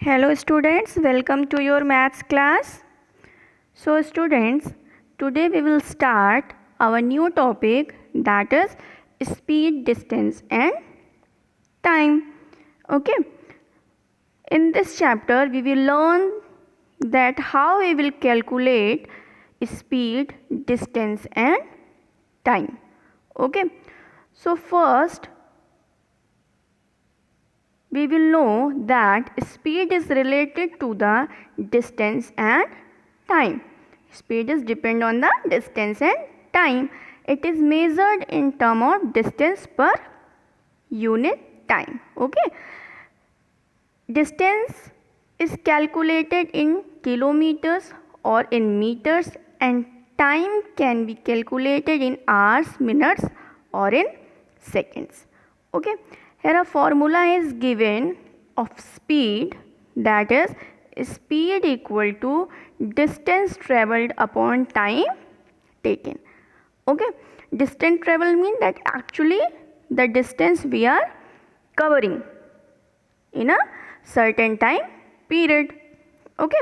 Hello students, welcome to your maths class. So students, today we will start our new topic, that is speed, distance and time. Okay. In this chapter we will learn that how we will calculate speed, distance and time. Okay. So first we will know that speed is related to the distance and time. Speed is depend on the distance and time. It is measured in term of distance per unit time. Okay. Distance is calculated in kilometers or in meters, and time can be calculated in hours, minutes or in seconds. Okay. Here a formula is given of speed, that is speed equal to distance travelled upon time taken. Okay. Distance travel means that actually the distance we are covering in a certain time period. Okay.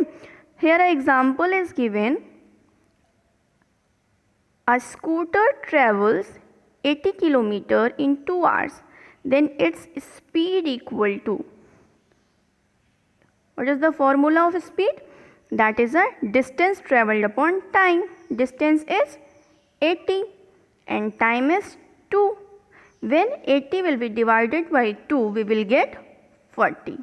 Here an example is given. A scooter travels 80 km in 2 hours, then its speed equal to, what is the formula of speed? That is a distance travelled upon time. Distance is 80 and time is 2. When 80 will be divided by 2, we will get 40.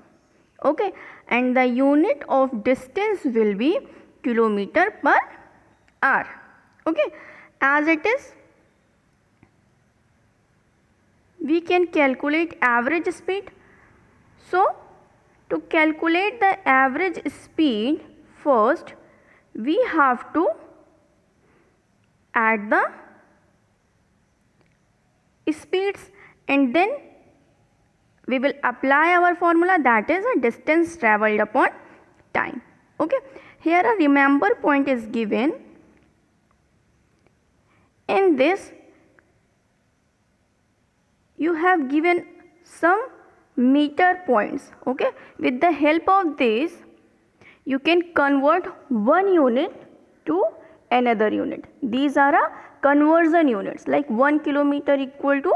Okay, and the unit of distance will be kilometer per hour. Okay, as it is, we can calculate average speed. So to calculate the average speed, first we have to add the speeds and then we will apply our formula, that is a distance travelled upon time. Okay. Here a remember point is given. In this you have given some meter points. Okay. With the help of this you can convert one unit to another unit. These are a conversion units, like 1 kilometer equal to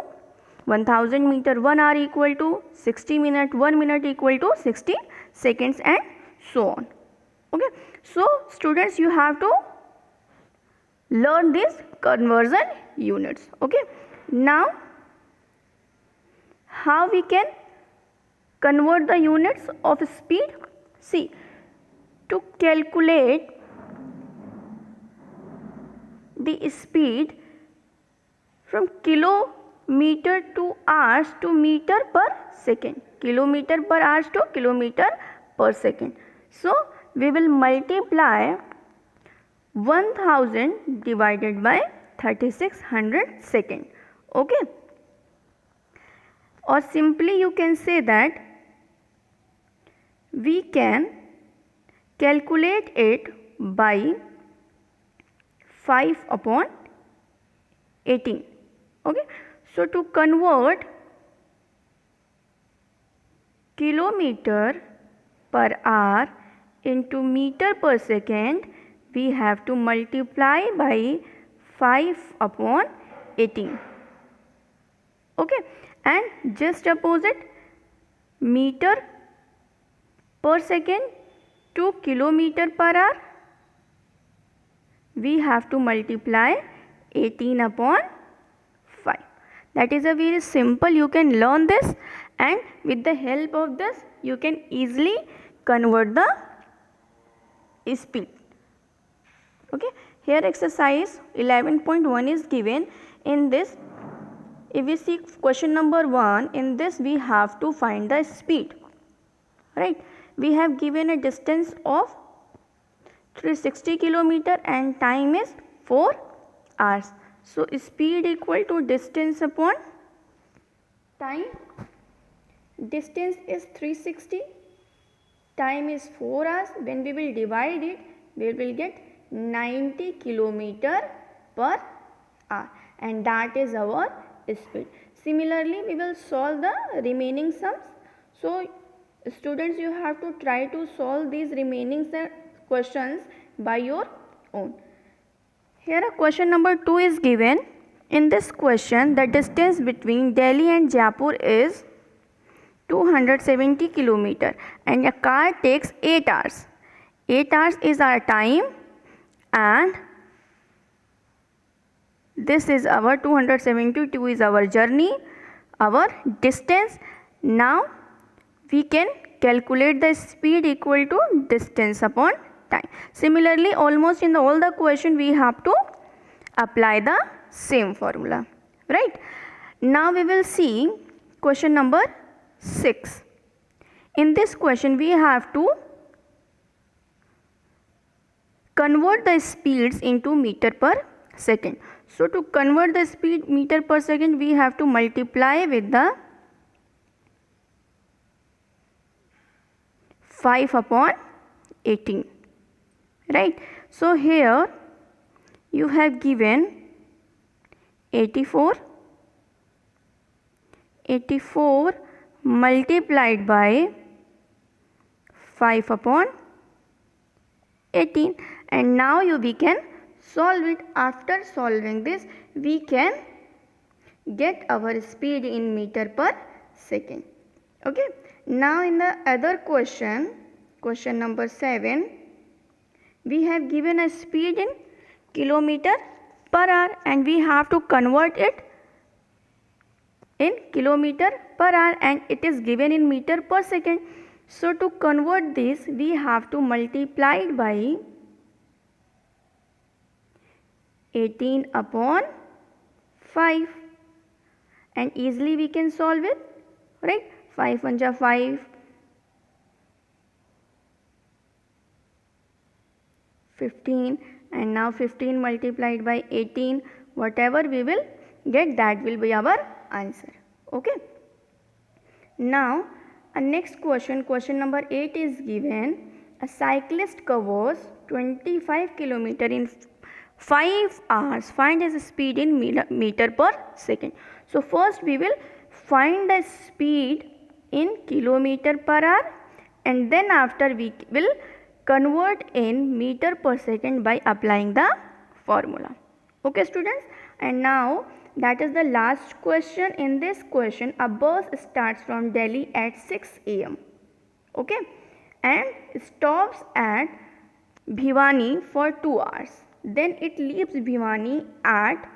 1000 meter, 1 hour equal to 60 minutes, 1 minute equal to 60 seconds and so on. Okay. So students, you have to learn these conversion units. Okay. Now how we can convert the units of speed? See, to calculate the speed from kilometer to hours to meter per second, kilometer per hours to kilometer per second. So we will multiply 1000 divided by 3600 second. Okay. Or simply you can say that we can calculate it by 5 upon 18. Okay. So to convert kilometer per hour into meter per second, we have to multiply by 5 upon 18. Okay. And just opposite, meter per second to kilometer per hour, we have to multiply 18 upon 5. That is a very simple, you can learn this, and with the help of this you can easily convert the speed. Okay. Here exercise 11.1 is given. In this, if we see question number 1, in this we have to find the speed. Right. We have given a distance of 360 km and time is 4 hours. So speed equal to distance upon time. Distance is 360, time is 4 hours. When we will divide it, we will get 90 km per hour, and that is our speed. Similarly, we will solve the remaining sums. So Students, you have to try to solve these remaining questions by your own. Here a question number 2 is given. In this question, the distance between Delhi and Jaipur is 270 km and a car takes 8 hours. 8 hours is our time and this is our 272 is our journey, our distance. Now we can calculate the speed equal to distance upon time. Similarly, almost in all the question we have to apply the same formula, right? Now we will see question number 6. In this question we have to convert the speeds into meter per second. So to convert the speed meter per second, we have to multiply with the 5 upon 18, right? So here you have given 84 multiplied by 5 upon 18, and now we can solve it. After solving this, we can get our speed in meter per second. Okay. Now in the other question number 7, we have given a speed in kilometer per hour and we have to convert it in kilometer per hour, and it is given in meter per second. So to convert this, we have to multiply it by 18 upon 5 and easily we can solve it, right? 5 1 ja 5, 15, and now 15 multiplied by 18, whatever we will get, that will be our answer. Okay. Now a next question number 8 is given. A cyclist covers 25 km in 5 hours. Find his speed in meter per second. So first we will find the speed in kilometer per hour, and then after we will convert in meter per second by applying the formula. Okay students, and now that is the last question. In this question, a bus starts from Delhi at 6 am. Okay, and stops at Bhiwani for 2 hours. Then it leaves Bhiwani at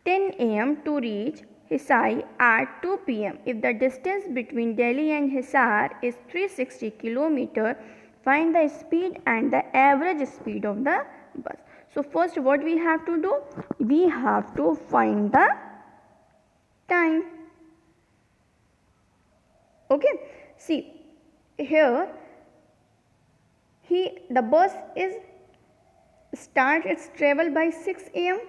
10 am to reach Hisar at 2 pm. If the distance between Delhi and Hisar is 360 km, find the speed and the average speed of the bus. So first what we have to do? We have to find the time. Okay, see here the bus starts its travel by 6 am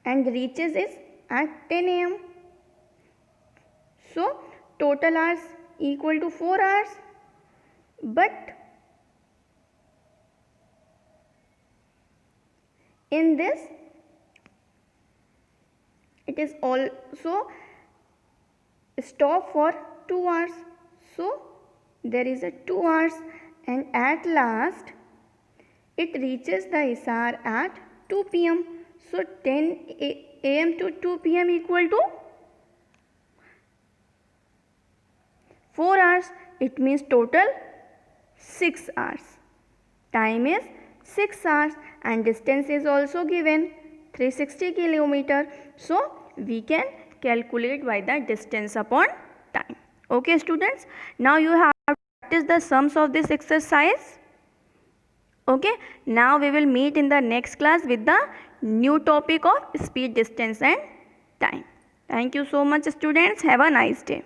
and reaches it at 10 am. So total hours equal to 4 hours, but in this it is also stop for 2 hours. So there is a 2 hours, and at last it reaches the Hisar at 2 pm. So 10 am to 2 pm equal to 4 hours. It means total 6 hours. Time is 6 hours and distance is also given 360 km. So we can calculate by the distance upon time. Okay students, now you have to practice the sums of this exercise. Okay, now we will meet in the next class with the new topic of speed, distance and time. Thank you so much students. Have a nice day.